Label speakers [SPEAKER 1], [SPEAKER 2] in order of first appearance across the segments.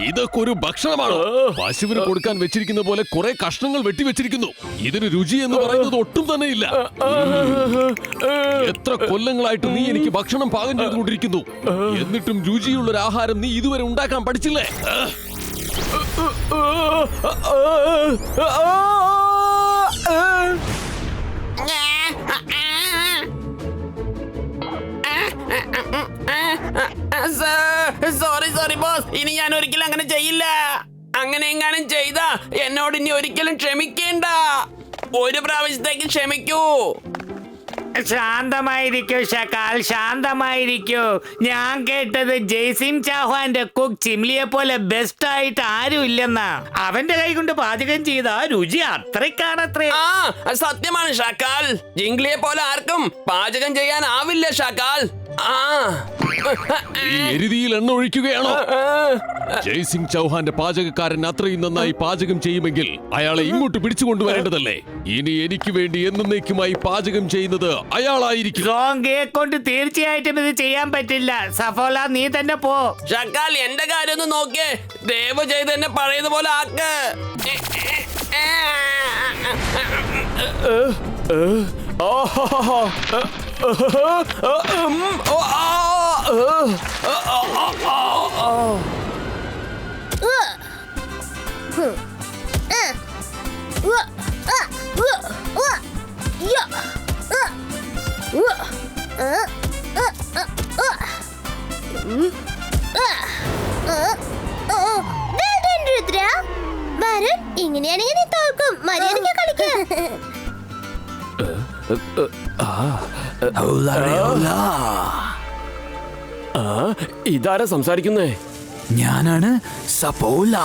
[SPEAKER 1] ഇതൊക്കെ ഒരു ഭക്ഷണമാണ്. പശുവിന് കൊടുക്കാൻ വെച്ചിരിക്കുന്ന പോലെ കുറെ കഷ്ണങ്ങൾ വെട്ടിവെച്ചിരിക്കുന്നു. ഇതിന് രുചി എന്ന് പറയുന്നത് ഒട്ടും തന്നെ ഇല്ല. എത്ര കൊല്ലങ്ങളായിട്ട് നീ എനിക്ക് ഭക്ഷണം പാകം ചെയ്തുകൊണ്ടിരിക്കുന്നു, എന്നിട്ടും രുചിയുള്ള ഒരു ആഹാരം നീ ഇതുവരെ ഉണ്ടാക്കാൻ പഠിച്ചില്ലേ?
[SPEAKER 2] സോറി ബോസ്, ഇനി ഞാൻ ഒരിക്കലും അങ്ങനെ ചെയ്യില്ല. അങ്ങനെ എങ്ങാനും ചെയ്താ എന്നോട് ഇനി ഒരിക്കലും ക്ഷമിക്കേണ്ട. ഒരു പ്രാവശ്യത്തേക്ക് ക്ഷമിക്കൂ.
[SPEAKER 3] ശാന്തമായിരിക്കൂ ഷക്കാൽ, ശാന്തമായിരിക്കൂ. ഞാൻ കേട്ടത് ജയ്സിം ചൗഹാന്റെ കുക്ക് ചിംലിയെ പോലെ ബെസ്റ്റ് ആയിട്ട് ആരും ഇല്ലെന്നാ. അവന്റെ കൈ കൊണ്ട് പാചകം ചെയ്ത രുചി അത്രയ്ക്കാണത്രേ.
[SPEAKER 2] ആ സത്യമാണ് ഷക്കാൽ. ജിംഗ്ലിയെ പോലെ ആർക്കും പാചകം ചെയ്യാൻ ആവില്ല ഷക്കാൽ.
[SPEAKER 1] ഈ എരുതിയിൽ എണ്ണ ഒഴിക്കുകയാണോ? ജയ്സിംഗ് ചൗഹാന്റെ പാചകക്കാരൻ അത്രയും നന്നായി പാചകം ചെയ്യുമെങ്കിൽ അയാളെ ഇങ്ങോട്ട് പിടിച്ചു കൊണ്ടുവരേണ്ടതല്ലേ? ഇനി എനിക്ക് വേണ്ടി എന്നേക്കുമായി പാചകം ചെയ്യുന്നത് അയാളായിരിക്കും.
[SPEAKER 3] റോങ്കയെ കൊണ്ട് തീർച്ചയായിട്ടും ഇത് ചെയ്യാൻ പറ്റില്ല. സഫോല, നീ തന്നെ പോ.
[SPEAKER 2] ഷക്കാൽ, എന്റെ കാര്യം ഒന്ന് നോക്കിയേ. ദയവ് ചെയ്ത് എന്നെ പഴയതുപോലെ ആക്ക്.
[SPEAKER 4] ഇങ്ങനെയാണെങ്കിൽ നീ തോൽക്കും. മര്യാദയ്ക്ക് കളിക്കാം.
[SPEAKER 2] ഇതാരാ സംസാരിക്കുന്നേ?
[SPEAKER 5] ഞാനാണ് സഫോല.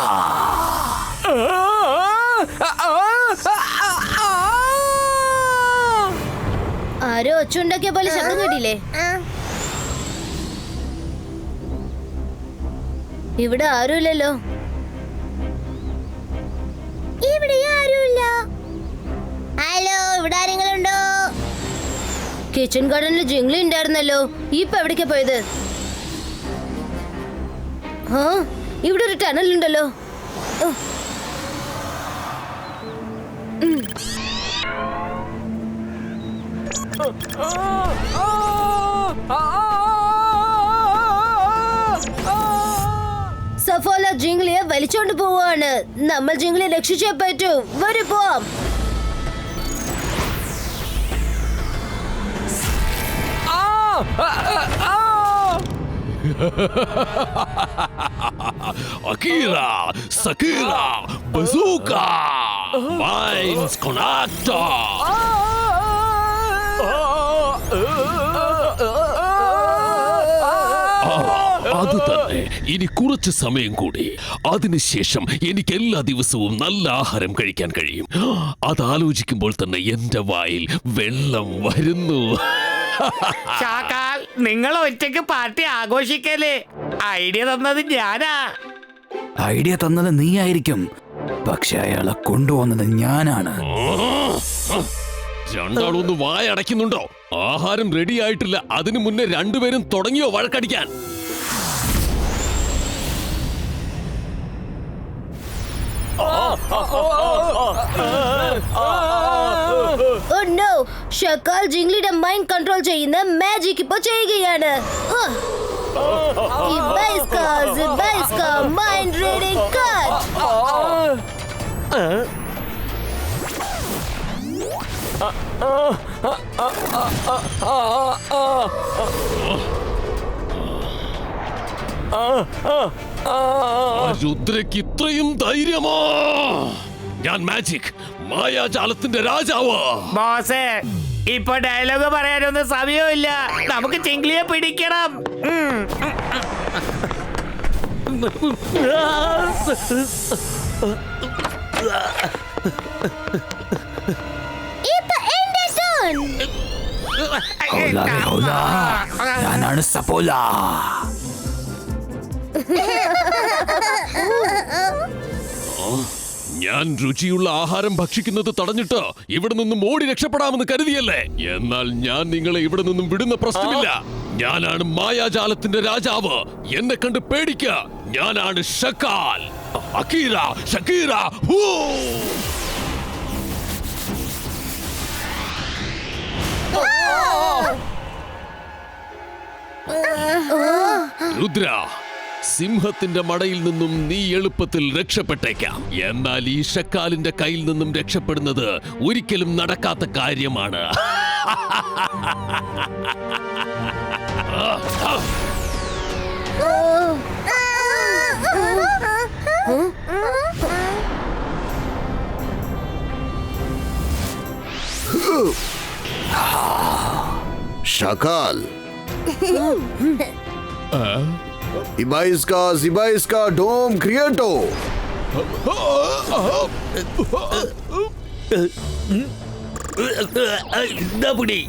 [SPEAKER 4] ആരോ ഒച്ചുണ്ടാക്കിയ പോലെ ശബ്ദം കേട്ടില്ലേ? ഇവിടെ ആരുമില്ലല്ലോ. ഇവിടെ ആരുമില്ല. ഹലോ, ഇവിടെ ആരെങ്കിലും ഉണ്ടോ? കിച്ചൺ ഗാർഡനിൽ ജിംഗ്ലി ഉണ്ടായിരുന്നല്ലോ. ഇപ്പൊ എവിടേക്കാ പോയത്? ആ, ഇവിടെ ഒരു ടണൽ ഉണ്ടല്ലോ. സഫോല ജിംഗ്ലിയെ വലിച്ചോണ്ട് പോവാണ്. നമ്മൾ ജിംഗ്ലിയെ രക്ഷിച്ചേ പറ്റൂ. വരൂ പോവാം.
[SPEAKER 1] Akira, Sakira, Bazooka, Mines Konakta. അത് തന്നെ. ഇനി കുറച്ച് സമയം കൂടി, അതിനുശേഷം എനിക്ക് എല്ലാ ദിവസവും നല്ല ആഹാരം കഴിക്കാൻ കഴിയും. അതാലോചിക്കുമ്പോൾ തന്നെ എന്റെ വായിൽ വെള്ളം വരുന്നു.
[SPEAKER 3] ഷാക്കാൽ, നിങ്ങൾ ഒറ്റയ്ക്ക് പാർട്ടി ആഘോഷിക്കല്ലേ? ഐഡിയ തന്നത് ഞാനാ.
[SPEAKER 5] ഐഡിയ തന്നത് നീ ആയിരിക്കും, പക്ഷെ അയാളെ കൊണ്ടുവന്നത് ഞാനാണ്.
[SPEAKER 1] രണ്ടാളൊന്ന് വായടയ്ക്കുന്നുണ്ടോ? ആഹാരം റെഡി ആയിട്ടില്ല. അതിനു മുന്നേ രണ്ടുപേരും തുടങ്ങിയോ വഴക്കടിക്കാൻ?
[SPEAKER 4] Oh no! ഷക്കാൽ ജിംഗ്ലിയുടെ മൈൻഡ് കൺട്രോൾ ചെയ്യുന്ന മാജിക് ഇപ്പോ ചെയ്യുകയാണ്. Mind reading cut.
[SPEAKER 1] രുദ്രയ്ക്ക് ഇത്രയും ധൈര്യമോ? ഞാൻ മാജിക്, മായാജാലത്തിന്റെ രാജാവ്.
[SPEAKER 3] ബോസേ, ഇപ്പൊ ഡയലോഗ് പറയാനൊന്നും സമയമില്ല. നമുക്ക് ചിംഗ്ലിയെ പിടിക്കണം.
[SPEAKER 5] ഞാനാണ് സഫോല.
[SPEAKER 1] ഞാൻ രുചിയുള്ള ആഹാരം ഭക്ഷിക്കുന്നത് തടഞ്ഞിട്ട് ഇവിടെ നിന്നും ഓടി രക്ഷപ്പെടാമെന്ന് കരുതിയല്ലേ? എന്നാൽ ഞാൻ നിങ്ങളെ ഇവിടെ നിന്നും വിടുന്ന പ്രശ്നമില്ല. ഞാനാണ് മായാജാലത്തിന്റെ രാജാവ്. എന്നെ കണ്ട് പേടിക്ക. ഞാനാണ് ഷക്കാൽ. അക്കീറ, ഷക്കീറ, ഹൂ! രുദ്ര, സിംഹത്തിന്റെ മടയിൽ നിന്നും നീ എളുപ്പത്തിൽ രക്ഷപ്പെട്ടേക്കാം. എന്നാൽ ഈ ഷക്കാലിന്റെ കയ്യിൽ നിന്നും രക്ഷപ്പെടുന്നത് ഒരിക്കലും നടക്കാത്ത കാര്യമാണ്.
[SPEAKER 6] ഷക്കാൽ, ഇബൈസ്ക ഡോം ക്രിയേറ്റോ.
[SPEAKER 3] പിടി.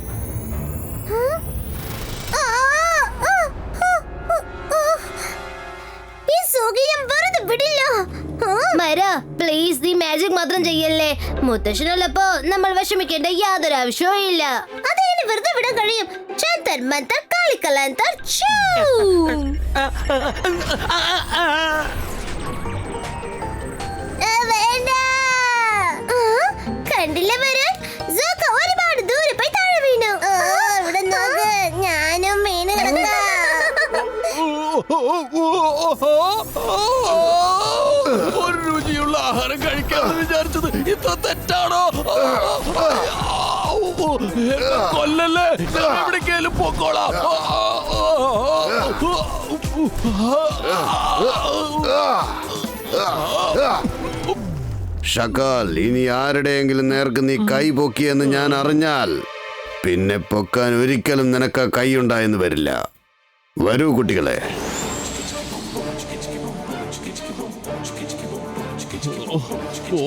[SPEAKER 4] ഈ സൗകര്യം വെറുതെ വിടില്ല. മര, പ്ലീസ് നീ മാജിക് മാത്രം ചെയ്യല്ലേ. മുത്തശ്ശനുള്ളപ്പോ നമ്മൾ വിഷമിക്കേണ്ട യാതൊരു ആവശ്യവും ഇല്ല. അതെങ്ങനെ വെറുതെ വിടാൻ കഴിയും? ചന്തർ മന്തർ കാളിക്കലാന്തർ ചൂ. വേണ്ട. കണ്ടില്ല വരാൻ? സോക്ക ഒരുപാട് ദൂരെ പോയി താഴെ വീണു. ഇവിടെ നോക്ക്, ഞാനും വീണ് കിടക്കാം.
[SPEAKER 1] ഒരു രുചിയുള്ള ആഹാരം കഴിക്കാമെന്ന് വിചാരിച്ചത് ഇത്ര തെറ്റാണോ? കൊല്ലല്ലേ, ഞാൻ എവിടേക്കായാലും പൊക്കോളാം.
[SPEAKER 6] ഷക്കാൽ, ഇനി ആരുടെയെങ്കിലും നേർക്ക് നീ കൈ പൊക്കിയെന്ന് ഞാൻ അറിഞ്ഞാൽ പിന്നെ പൊക്കാൻ ഒരിക്കലും നിനക്ക് കൈ ഉണ്ടായെന്ന് വരില്ല. വരൂ കുട്ടികളെ.
[SPEAKER 1] ഓ,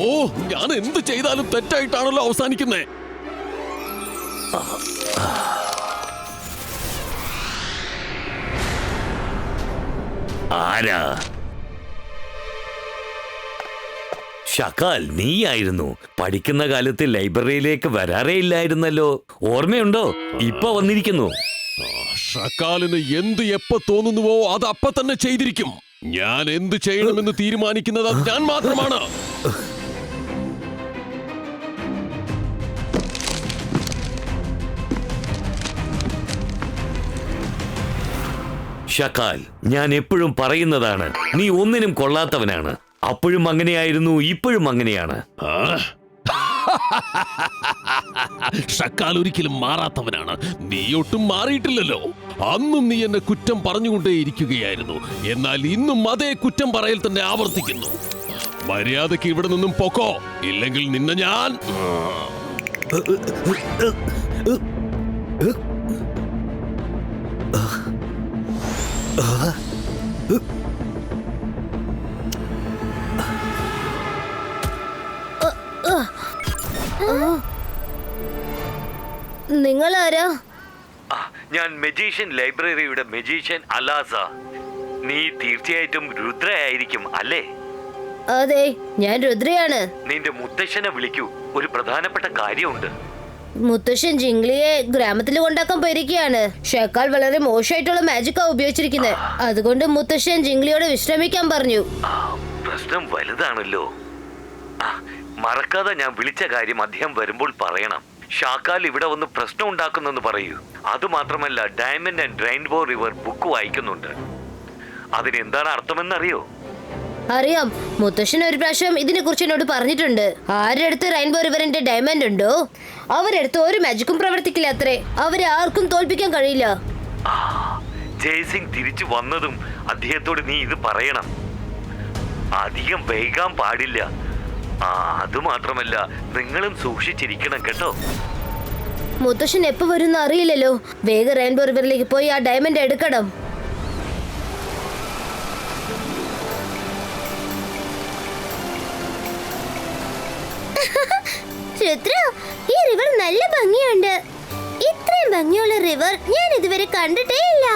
[SPEAKER 1] ഞാൻ എന്ത് ചെയ്താലും തെറ്റായിട്ടാണല്ലോ അവസാനിക്കുന്നേ.
[SPEAKER 3] ആരാ? ഷക്കാൽ, നീയായിരുന്നു. പഠിക്കുന്ന കാലത്ത് ലൈബ്രറിയിലേക്ക് വരാറേ ഇല്ലായിരുന്നല്ലോ. ഓർമ്മയുണ്ടോ? ഇപ്പൊ വന്നിരിക്കുന്നു.
[SPEAKER 1] ഷക്കാലിന് എന്ത് എപ്പോ തോന്നുന്നുവോ അത് അപ്പ തന്നെ ചെയ്തിരിക്കും. ഞാൻ എന്ത് ചെയ്യണമെന്ന് തീരുമാനിക്കുന്നത് ഞാൻ മാത്രമാണ്.
[SPEAKER 3] ഷക്കാൽ, ഞാൻ എപ്പോഴും പറയുന്നതാണ്, നീ ഒന്നിനും കൊള്ളാത്തവനാണ്. അപ്പോഴും അങ്ങനെയായിരുന്നു, ഇപ്പോഴും അങ്ങനെയാണ്.
[SPEAKER 1] ഷക്കാൽ ഒരിക്കലും മാറാത്തവനാണ്. നീ ഒട്ടും മാറിയിട്ടില്ലല്ലോ. അന്നും നീ എന്നെ കുറ്റം പറഞ്ഞുകൊണ്ടേയിരിക്കുകയായിരുന്നു. എന്നാൽ ഇന്നും അതേ കുറ്റം പറയൽ തന്നെ ആവർത്തിക്കുന്നു. മര്യാദയ്ക്ക് ഇവിടെ നിന്നും പൊക്കോ, ഇല്ലെങ്കിൽ നിന്നെ ഞാൻ...
[SPEAKER 4] നിങ്ങളാരാ?
[SPEAKER 3] ഞാൻ മജീഷ്യൻ ലൈബ്രറിയുടെ മജീഷ്യൻ അലാസ. നീ തീർച്ചയായിട്ടും രുദ്രയായിരിക്കും അല്ലേ?
[SPEAKER 4] അതെ, ഞാൻ രുദ്രയാണ്.
[SPEAKER 3] നിന്റെ മുത്തശ്ശനെ വിളിക്കൂ, ഒരു പ്രധാനപ്പെട്ട കാര്യമുണ്ട്.
[SPEAKER 4] മുത്തശ്ശൻ ജിംഗ്ലിയെ ഗ്രാമത്തിൽ കൊണ്ടാക്കാൻ പോയിരിക്കുകയാണ്. ഷക്കാൽ വളരെ മോശമായിട്ടുള്ള മാജിക്കാ ഉപയോഗിച്ചിരിക്കുന്നത്. അതുകൊണ്ട് മുത്തശ്ശൻ ജിംഗ്ലിയോട് വിശ്രമിക്കാൻ പറഞ്ഞു.
[SPEAKER 3] പ്രശ്നം വലുതാണല്ലോ. മറക്കാതെ ഞാൻ വിളിച്ച കാര്യം അദ്ദേഹം വരുമ്പോൾ പറയണം. ഷാക്കാൽ ഇവിടെ വന്ന് പ്രശ്നം ഉണ്ടാക്കുന്നെന്ന് പറയൂ. അതുമാത്രമല്ല, diamond and rainbow river book വായിക്കുന്നുണ്ട്. അതിനെന്താണ് അർത്ഥമെന്നറിയോ?
[SPEAKER 4] അറിയാം, മുത്തശ്ശൻ ഒരു പ്രാവശ്യം ഇതിനെ കുറിച്ച് എന്നോട് പറഞ്ഞിട്ടുണ്ട്. ആരുടെ അടുത്ത് റെയിൻബോ റിവറിന്റെ ഡയമണ്ട് ഉണ്ടോ അവരടുത്ത് ഒരു മാജിക്കും പ്രവർത്തിക്കില്ല അത്രേ. അവരെ ആർക്കും തോൽപ്പിക്കാൻ കഴിയില്ല.
[SPEAKER 3] ജയ്സിംഗ് തിരിച്ചു വന്നതും അദ്ദേഹത്തോട് നീ ഇത് പറയണം. അധികം വൈകാൻ പാടില്ല. അതുമാത്രമല്ല, നിങ്ങളും സൂക്ഷിച്ചിരിക്കണം കേട്ടോ.
[SPEAKER 4] മുത്തശ്ശൻ എപ്പോ വരുന്ന അറിയില്ലല്ലോ. വേഗം റെയിൻബോ റിവറിലേക്ക് പോയി ആ ഡയമണ്ട് എടുക്കണം. രുദ്ര, ഈ റിവർ നല്ല ഭംഗിയുണ്ട്. ഇത്രയും ഭംഗിയുള്ള റിവർ ഞാൻ ഇതുവരെ കണ്ടിട്ടേ ഇല്ല.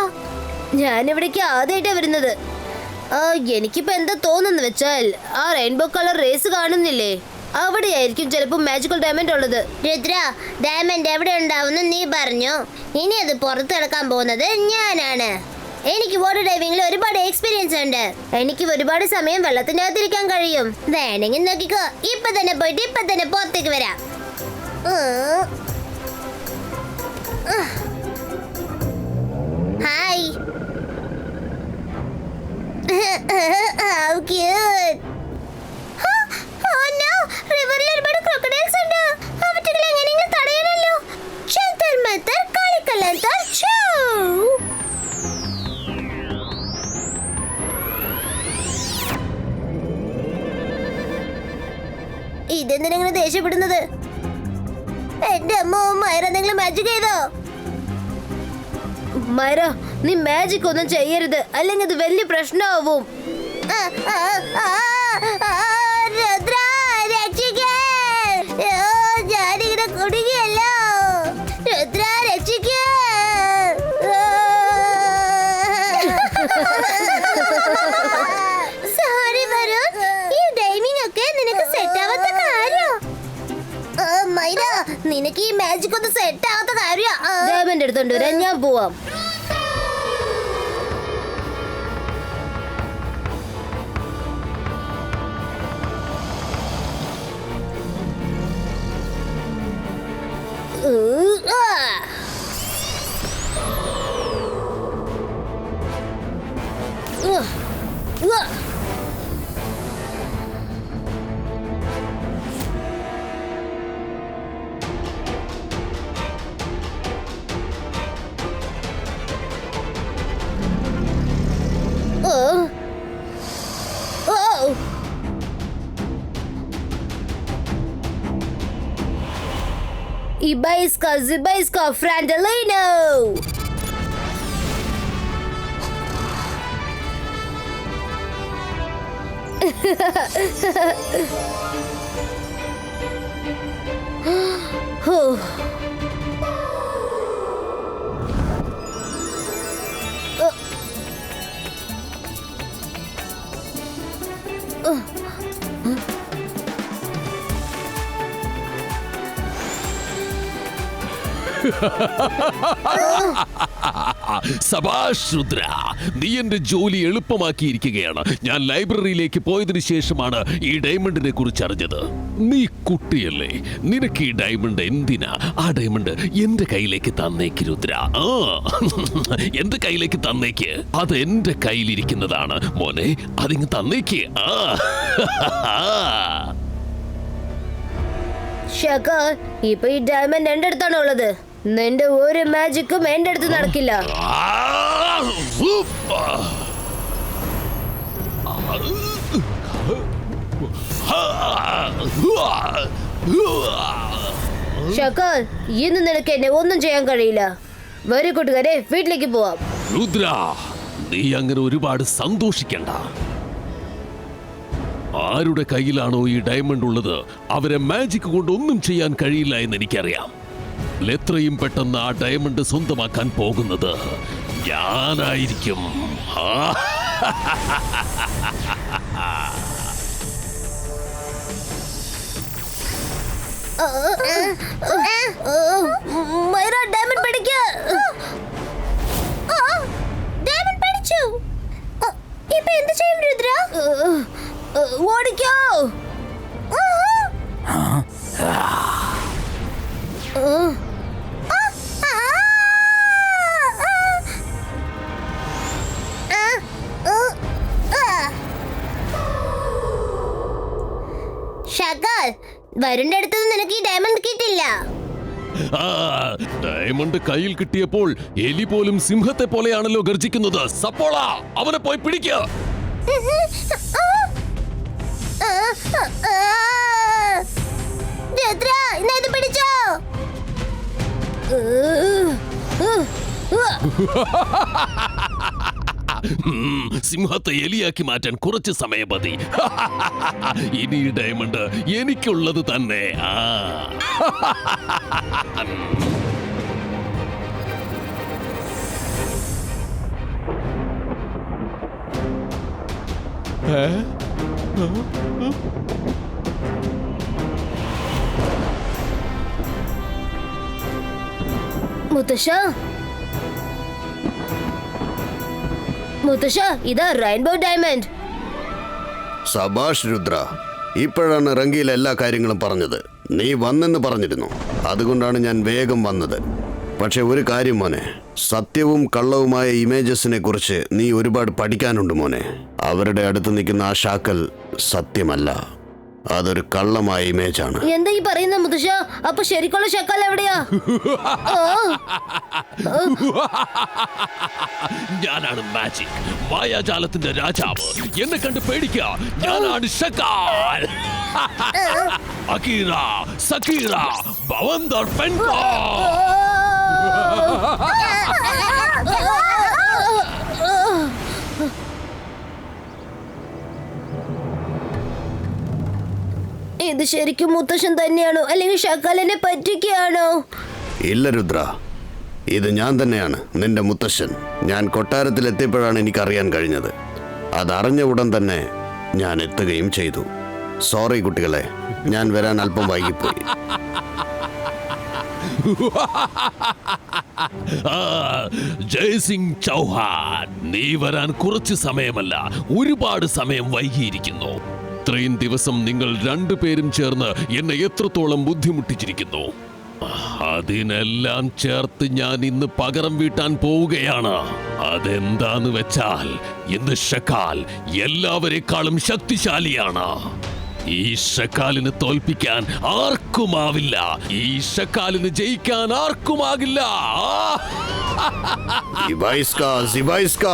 [SPEAKER 4] ഞാൻ ഇവിടേക്ക് ആദ്യമായിട്ടാ വരുന്നത്. എനിക്കിപ്പോ എന്താ തോന്നുന്നു വെച്ചാൽ ആ റെയിൻബോ കളർ റേസ് കാണുന്നില്ലേ, അവിടെയായിരിക്കും ചിലപ്പോ മാജിക്കൽ ഡയമണ്ട് ഉള്ളത്. രുദ്ര, ഡയമണ്ട് എവിടെ ഉണ്ടാവുന്ന നീ പറഞ്ഞു. ഇനി അത് പുറത്തെടുക്കാൻ പോകുന്നത് ഞാനാണ്. എനിക്ക് വാട്ടർ ഡൈവിംഗിൽ ഒരുപാട് എക്സ്പീരിയൻസ് ഉണ്ട്. എനിക്ക് ഒരുപാട് സമയം വെള്ളത്തിന്റെ അകത്തിരിക്കാൻ കഴിയും. വേണമെങ്കിൽ നോക്കിക്കോ, ഇപ്പൊ തന്നെ പോയിട്ട് ഇപ്പൊ തന്നെ പുറത്തേക്ക് വരാം. Hi. How cute. Oh no, റിവറിൽ ഒരുപാട് ക്രോക്കഡൈൽസ് ഉണ്ട്. അവറ്റകളെ എങ്ങനെയെങ്കിലും തടയണല്ലോ. ചന്തർ മന്തർ കളിക്കലന്തർ ചൂ. ഇതെന്തിനാ ഇങ്ങനെ ദേഷ്യപ്പെടുന്നത്? എന്റെ അമ്മ, മൈറ എന്തെങ്കിലും മാജിക് ചെയ്തോ? മൈറ, നീ മാജിക് ഒന്നും ചെയ്യരുത്, അല്ലെങ്കിൽ അത് വലിയ പ്രശ്നമാവും. രുദ്ര, രക്ഷിക്കേ. ഞാനിങ്ങനെ കുടുങ്ങിയല്ലോ. രുദ്ര, രക്ഷിക്കേ. സോറി വരുൺ, ഈ ഡൈവിംഗ് ഒക്കെ നിനക്ക് സെറ്റ് ആവാത്ത കാര്യം. മൈര, നിനക്ക് ഈ മാജിക് ഒന്നും സെറ്റ് ആവാത്ത കാര്യം. ഡയമണ്ട് എടുത്തോണ്ട് വരാൻ ഞാൻ പോവാം. Ibaiska, Zibaiska, Frandolino!
[SPEAKER 1] സബാഷ് രുദ്ര, നീ എന്റെ ജോലി എളുപ്പമാക്കിയിരിക്കുകയാണ്. ഞാൻ ലൈബ്രറിയിലേക്ക് പോയതിനു ശേഷമാണ് ഈ ഡയമണ്ടിനെ കുറിച്ച് അറിഞ്ഞത്. നീ കുട്ടിയല്ലേ, നിനക്ക് ഈ ഡയമണ്ട് എന്തിനാ? ആ ഡയമണ്ട് എന്റെ കയ്യിലേക്ക് തന്നേക്ക് രുദ്ര. എന്റെ കയ്യിലേക്ക് തന്നേക്ക്. അത് എന്റെ കയ്യിലിരിക്കുന്നതാണ് മോനെ, അതിങ്ങ് തന്നേക്ക്.
[SPEAKER 4] ശകർ, ഇപ്പൊ ഈ ഡയമണ്ട് എന്റെ അടുത്താണോ ഉള്ളത്? നിന്റെ ഒരു മാജിക്കും എന്റെ അടുത്ത് നടക്കില്ല. ശകർ, ഇന്ന് നിനക്ക് എന്നെ ഒന്നും ചെയ്യാൻ കഴിയില്ല. വരൂ കൂട്ടുകാരെ, വീട്ടിലേക്ക് പോവാം.
[SPEAKER 1] രുദ്ര, നീ അങ്ങനെ ഒരുപാട് സന്തോഷിക്കണ്ട. ആരുടെ കയ്യിലാണോ ഈ ഡയമണ്ട് ഉള്ളത്, അവരെ മാജിക് കൊണ്ട് ഒന്നും ചെയ്യാൻ കഴിയില്ല എന്ന് എനിക്കറിയാം. എത്രയും പെട്ടെന്ന് ആ ഡയമണ്ട് സ്വന്തമാക്കാൻ പോകുന്നത് ഞാനായിരിക്കും.
[SPEAKER 4] മൈറ, ഡയമണ്ട് പിടിക്ക്. ഡയമണ്ട് പിടിച്ചു. ഇപ്പൊ എന്ത് ചെയ്യും രുദ്ര? ഓടിക്കോ. ഷകർ, വരുണിന്റെ അടുത്ത് നിനക്ക് ഈ ഡയമണ്ട് കിട്ടില്ല.
[SPEAKER 1] ഡയമണ്ട് കയ്യിൽ കിട്ടിയപ്പോൾ എലി പോലും സിംഹത്തെ പോലെയാണല്ലോ ഗർജിക്കുന്നത്. സപ്പോള, അവനെ പോയി പിടിക്കുക.
[SPEAKER 4] രുദ്ര, ഇന്ന് ഇത് പിടിച്ചോ.
[SPEAKER 1] സിംഹത്തെ എലിയാക്കി മാറ്റാൻ കുറച്ച് സമയം മതി. ഇനി ഈ ഡയമണ്ട് എനിക്കുള്ളത് തന്നെ.
[SPEAKER 4] മുത്തശ്ശ ഇതാ റെയിൻബോ ഡയമണ്ട്.
[SPEAKER 6] സബാഷ് രുദ്ര, ഇപ്പോഴാണ് റംഗീല എല്ലാ കാര്യങ്ങളും പറഞ്ഞത്. നീ വന്നെന്ന് പറഞ്ഞിരുന്നു, അതുകൊണ്ടാണ് ഞാൻ വേഗം വന്നത്. പക്ഷെ ഒരു കാര്യം മോനെ, സത്യവും കള്ളവുമായ ഇമേജസിനെ കുറിച്ച് നീ ഒരുപാട് പഠിക്കാനുണ്ട് മോനെ. അവരുടെ അടുത്ത് നിൽക്കുന്ന ആ ഷാക്കൽ സത്യമല്ല, അതൊരു കള്ളമായ ഇമേജാണ്.
[SPEAKER 4] എന്താ ഈ പറയുന്ന മുത്തശ്ശ? അപ്പൊ ശരിക്കുള്ള ഷക്കാൽ എവിടെയാ?
[SPEAKER 1] ഞാനാണ് മാജിക്, മായാജാലത്തിന്റെ രാജാവ്. എന്നെ കണ്ട് പേടിക്കുക, ഞാനാണ് ഷക്കാൽ. അകീറ, സക്കീറ, ബവന്ദർ പെൻകോ.
[SPEAKER 4] ഇത് ശരിക്കും മുത്തശ്ശൻ തന്നെയാണോ, അല്ലെങ്കിൽ ഷക്കാലിനെ പറ്റിക്കുകയാണോ?
[SPEAKER 6] ഇല്ല രുദ്ര, ഇത് ഞാൻ തന്നെയാണ് നിന്റെ മുത്തശ്ശൻ. ഞാൻ കൊട്ടാരത്തിൽ എത്തിയപ്പോഴാണ് എനിക്കറിയാൻ കഴിഞ്ഞത്. അതറിഞ്ഞ ഉടൻ തന്നെ ഞാൻ എത്തുകയും ചെയ്തു. സോറി കുട്ടികളെ, ഞാൻ വരാൻ അല്പം വൈകിപ്പോയി.
[SPEAKER 1] ജയ്സിംഗ് ചൗഹാൻ, നീ വരാൻ കുറച്ച് സമയമല്ല, ഒരുപാട് സമയം വൈകിയിരിക്കുന്നു. ഇത്രയും ദിവസം നിങ്ങൾ രണ്ടുപേരും ചേർന്ന് എന്നെ എത്രത്തോളം ബുദ്ധിമുട്ടിച്ചിരിക്കുന്നു. അതിനെല്ലാം ചേർത്ത് ഞാൻ ഇന്ന് പകരം വീട്ടാൻ പോവുകയാണ്. അതെന്താന്ന് വെച്ചാൽ ഇന്ന് ഷക്കാൽ എല്ലാവരെക്കാളും ശക്തിശാലിയാണ്. ഈ ഷക്കാലിന് തോൽപ്പിക്കാൻ ആർക്കുമാവില്ല. ഈ ഷക്കാലിന് ജയിക്കാൻ ആർക്കുമാകില്ല.
[SPEAKER 6] സിബൈസ്ക, സിബൈസ്ക.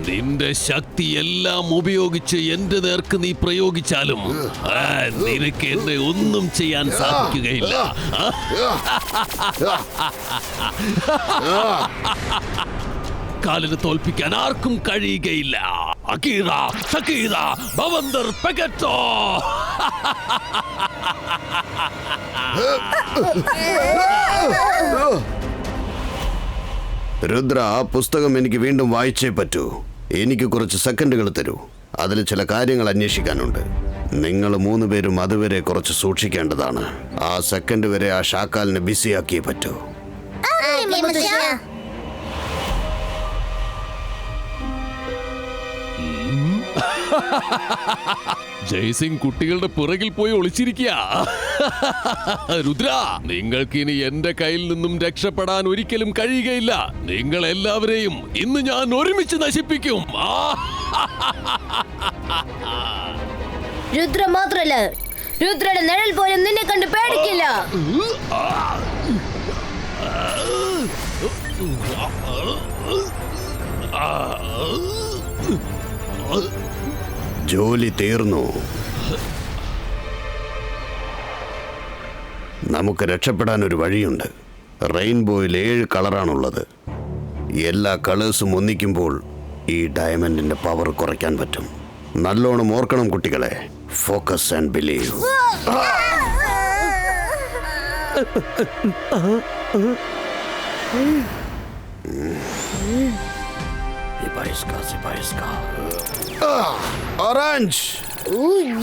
[SPEAKER 1] നിന്റെ ശക്തി എല്ലാം ഉപയോഗിച്ച് എന്റെ നേർക്ക് നീ പ്രയോഗിച്ചാലും നിനക്ക് എന്നെ ഒന്നും ചെയ്യാൻ സാധിക്കുകയില്ല. കാലിന് തോൽപ്പിക്കാൻ ആർക്കും കഴിയുകയില്ല. അകീറ, സക്കീറ, ബവന്ദർ പെഗറ്റോ.
[SPEAKER 6] രുദ്ര, ആ പുസ്തകം എനിക്ക് വീണ്ടും വായിച്ചേ പറ്റൂ. എനിക്ക് കുറച്ച് സെക്കൻഡുകൾ തരൂ. അതിൽ ചില കാര്യങ്ങൾ അന്വേഷിക്കാനുണ്ട്. നിങ്ങൾ 3 പേരും അതുവരെ കുറച്ച് സൂക്ഷിക്കേണ്ടതാണ്. ആ സെക്കൻഡ് വരെ ആ ഷാക്കാലിനെ ബിസിയാക്കിയേ പറ്റൂ.
[SPEAKER 1] ജയ്സിംഗ് കുട്ടികളുടെ പുറകിൽ പോയി ഒളിച്ചിരിക്കുക. രുദ്ര, നിങ്ങൾക്ക് ഇനി എന്റെ കയ്യിൽ നിന്നും രക്ഷപ്പെടാൻ ഒരിക്കലും കഴിയുകയില്ല. നിങ്ങൾ എല്ലാവരെയും ഇന്ന് ഞാൻ ഒരുമിച്ച് നശിപ്പിക്കും.
[SPEAKER 4] രുദ്ര മാത്രല്ല, രുദ്രയുടെ നിഴൽ പോലും നിന്നെ കണ്ട് പേടിക്കില്ല.
[SPEAKER 6] ജോലി തീർന്നു. നമുക്ക് രക്ഷപ്പെടാൻ ഒരു വഴിയുണ്ട്. റെയിൻബോയിൽ 7 കളറാണുള്ളത്. എല്ലാ കളേഴ്സും ഒന്നിക്കുമ്പോൾ ഈ ഡയമണ്ടിന്റെ പവർ കുറയ്ക്കാൻ പറ്റും. നല്ലോണം ഓർക്കണം കുട്ടികളെ. Focus and believe. Orange,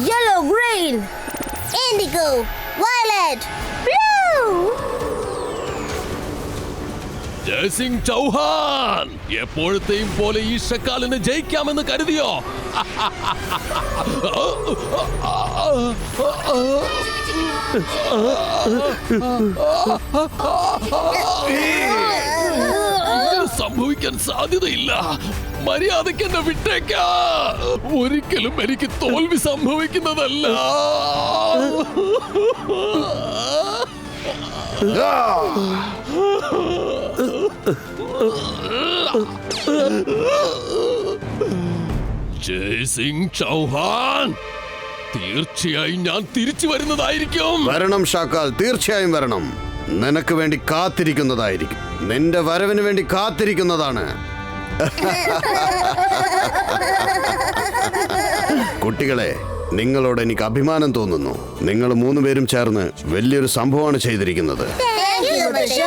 [SPEAKER 4] yellow, green, indigo, violet, blue.
[SPEAKER 1] Jaisingh Chauhan, എപ്പോഴത്തെയും പോലെ ഈ ഷക്കാലിനെ ജയിക്കാമെന്ന് കരുതിയോ? സംഭവിക്കാൻ സാധ്യതയില്ല. മര്യാദയ്ക്ക് എന്നെ വിട്ടേക്ക. ഒരിക്കലും എനിക്ക് തോൽവി സംഭവിക്കുന്നതല്ല. ജയ്സിംഗ് ചൗഹാൻ, തീർച്ചയായും ഞാൻ തിരിച്ചു വരുന്നതായിരിക്കും.
[SPEAKER 6] വരണം ഷാക്കാൽ, തീർച്ചയായും വരണം. നിനക്ക് വേണ്ടി കാത്തിരിക്കുന്നതായിരിക്കും. നിന്റെ വരവിന് വേണ്ടി കാത്തിരിക്കുന്നതാണ്. കുട്ടികളെ, നിങ്ങളോട് എനിക്ക് അഭിമാനം തോന്നുന്നു. നിങ്ങൾ 3 പേരും ചേർന്ന് വലിയൊരു സംഭവമാണ് ചെയ്തിരിക്കുന്നത്.
[SPEAKER 4] Thank you, മുത്തശ്ശ.